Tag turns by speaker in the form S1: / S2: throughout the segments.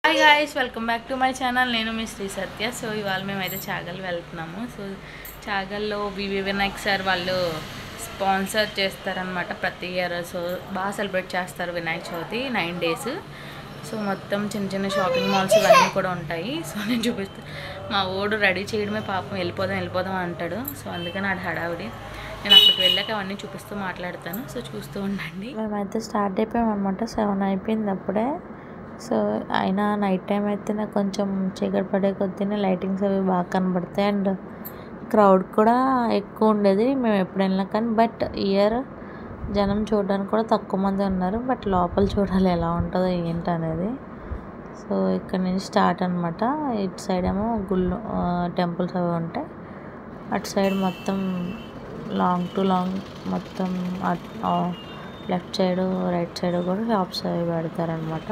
S1: Hi guys, welcome back to my channel. నేను మీ శ్రీ సత్య. So ఇవాళ మేమైతే చాగల్ వెళ్తున్నాము. సో చాగల్లో వివి వినాయక్ సార్ వాళ్ళు స్పాన్సర్ చేస్తారనమాట ప్రతి ఇయర్. సో బాగా సెలబ్రేట్ చేస్తారు వినాయక చవితి 9 days. సో మొత్తం చిన్న చిన్న షాపింగ్ మాల్స్ ఇవన్నీ కూడా ఉంటాయి. సో నేను చూపిస్తాను. మా ఓడు రెడీ చేయడమే పాపం, వెళ్ళిపోదాం అంటాడు. సో అందుకని ఆడ హడావిడి. నేను అక్కడికి వెళ్ళాక అవన్నీ చూపిస్తూ మాట్లాడతాను. సో చూస్తూ ఉండండి.
S2: మేమైతే స్టార్ట్ అయిపోయాం అనమాట. 7 అయిపోయింది అప్పుడే. సో అయినా నైట్ టైం అయితే నాకు కొంచెం చీకటి పడే కొద్దినే లైటింగ్స్ అవి బాగా కనబడతాయి అండ్ క్రౌడ్ కూడా ఎక్కువ ఉండేది మేము ఎప్పుడు వెళ్ళినా. కానీ బట్ ఇయర్ జనం చూడడానికి కూడా తక్కువ మంది ఉన్నారు. బట్ లోపల చూడాలి ఎలా ఉంటుందో ఏంటి అనేది. సో ఇక్కడ నుంచి స్టార్ట్ అనమాట. ఇటు సైడ్ ఏమో గుళ్ళు టెంపుల్స్ అవి ఉంటాయి. అటు సైడ్ మొత్తం లాంగ్ టు లాంగ్ మొత్తం లెఫ్ట్ సైడ్ రైట్ సైడ్ కూడా షాప్స్ అవి పెడతారనమాట.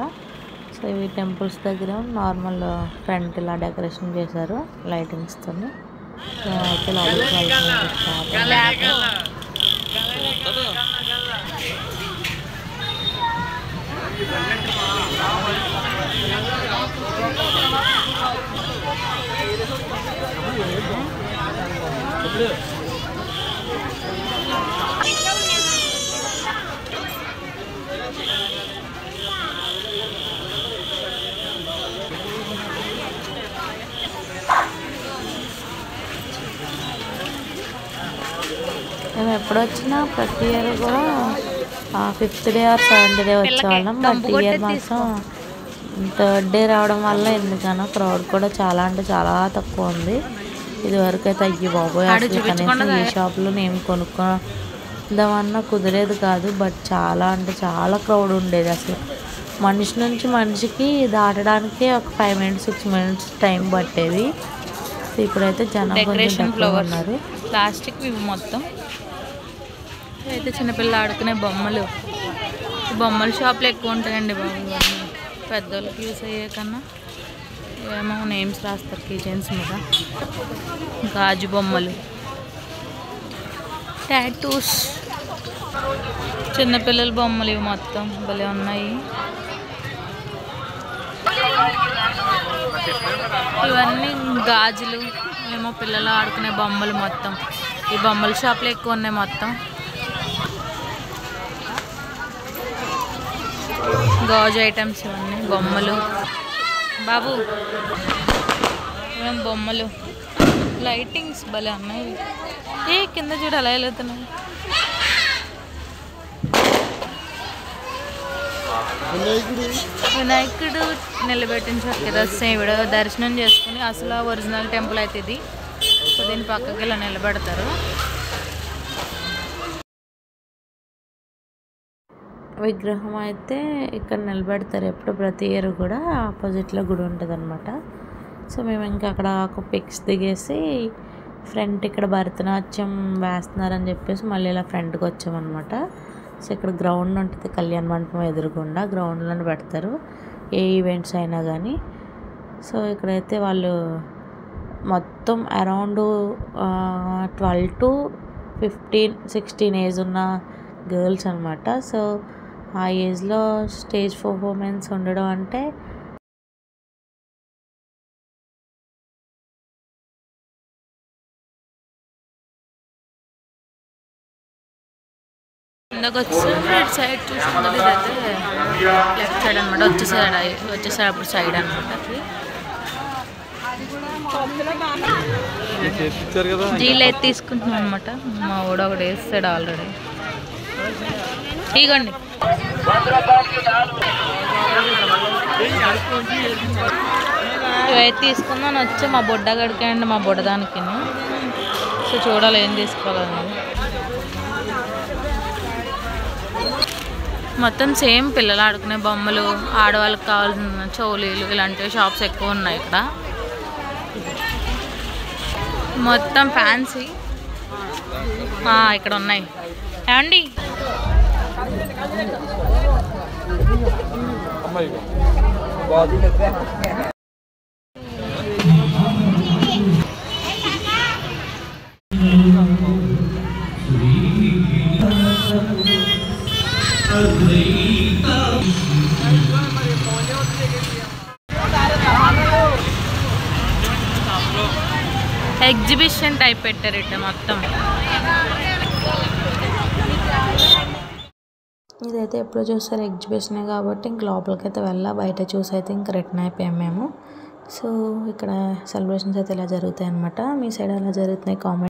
S2: సో ఇవి టెంపుల్స్ దగ్గర నార్మల్ ఫ్రంట్ ఇలా డెకరేషన్ చేశారు లైటింగ్స్తో. అయితే లోపలికి మేము ఎప్పుడు వచ్చినా ప్రతి ఇయర్ కూడా 5th day or 7th day వచ్చేవాళ్ళం. బట్ ఇయర్ మాత్రం 3rd day రావడం వల్ల ఎందుకన్నా క్రౌడ్ కూడా చాలా అంటే చాలా తక్కువ ఉంది. ఇదివరకు అయితే అయ్యి బాబోయ్ అసలు కనీసం ఈ షాప్లో నేను కొనుక్కుందామన్నా కుదిరేది కాదు. బట్ చాలా అంటే చాలా క్రౌడ్ ఉండేది. అసలు మనిషి నుంచి మనిషికి దాటడానికి ఒక 5 minutes 6 minutes టైం పట్టేది. ఇప్పుడైతే జనం కొంచెం తక్కువ ఉన్నారు.
S1: ప్లాస్టిక్ ఇవి మొత్తం అయితే చిన్నపిల్ల ఆడుకునే బొమ్మలు, బొమ్మల షాప్లు ఎక్కువ ఉంటాయండి బాబు. పెద్దోళ్ళకి యూస్ అయ్యే కన్నా ఏమో నేమ్స్ రాస్తారు కిచెన్స్ మీద. గాజు బొమ్మలు, టాటూస్, చిన్నపిల్లల బొమ్మలు ఇవి మొత్తం భలే ఉన్నాయి. ఇవన్నీ గాజులు ఏమో పిల్లలు ఆడుకునే బొమ్మలు మొత్తం. ఈ బొమ్మల షాప్లు ఎక్కువ ఉన్నాయి మొత్తం. గాజు ఐటమ్స్ ఇవన్నీ బొమ్మలు బాబు, ఏమేమి బొమ్మలు, లైటింగ్స్ భలే ఉన్నాయి. కింద చూడు అలా వెళ్తున్నాయి. వినాయకుడు నిలబెట్టించారు కదా సేవిడ దర్శనం చేసుకుని. అసలు ఒరిజినల్ టెంపుల్ అయితే ఇది. సో దీని పక్కకి ఇలా నిలబెడతారు.
S2: విగ్రహం అయితే ఇక్కడ నిలబెడతారు ఎప్పుడు ప్రతి ఇయర్ కూడా. ఆపోజిట్లో గుడి ఉంటుంది అనమాట. సో మేము ఇంకా అక్కడ ఒక పిక్స్ దిగేసి ఫ్రంట్ ఇక్కడ భరతనాట్యం వేస్తున్నారని చెప్పేసి మళ్ళీ ఇలా ఫ్రంట్కి వచ్చామన్నమాట. సో ఇక్కడ గ్రౌండ్ ఉంటుంది కళ్యాణ మండపం ఎదురుగుండా. గ్రౌండ్లోనే పెడతారు ఏ ఈవెంట్స్ అయినా కానీ. సో ఇక్కడైతే వాళ్ళు మొత్తం అరౌండ్ 12 to 15 16 ఏజ్ ఉన్న గర్ల్స్ అనమాట. సో ఆ ఏజ్లో స్టేజ్ పర్ఫార్మెన్స్ ఉండడం అంటే
S1: ఇందాక వచ్చేసైడ్ సైడ్ చూసుకున్నది ఇదైతే లెఫ్ట్ సైడ్ అనమాట. వచ్చేసాడు అప్పుడు సైడ్ అనమాట. జీలు అయితే తీసుకుంటున్నాం అనమాట. మా ఊడ ఒకటి వేస్తాడు ఆల్రెడీ. ఇగోండి ఇవైతే తీసుకుందాం వచ్చి మా బొడ్డ గడికి అండి మా బొడ్డదానికి. సో చూడాలి ఏం తీసుకోవాలని. మొత్తం సేమ్ పిల్లలు ఆడుకునే బొమ్మలు, ఆడవాళ్ళకి కావాల్సిన చౌలీలు ఇలాంటివి షాప్స్ ఎక్కువ ఉన్నాయి ఇక్కడ. మొత్తం ఫ్యాన్సీ ఇక్కడ ఉన్నాయి. ఏమండి ఎగ్జిబిషన్ టైప్ పెట్టారు ఇట్లా మొత్తం.
S2: ఇదైతే ఎప్పుడో చూస్తారు ఎగ్జిబిషనే కాబట్టి ఇంక లోపలికి అయితే బయట చూసి అయితే ఇంక రిటర్న్ అయిపోయాం మేము. సో ఇక్కడ సెలబ్రేషన్స్ అయితే ఇలా జరుగుతాయి అన్నమాట. మీ సైడ్ ఎలా జరుగుతున్నాయి కామెంట్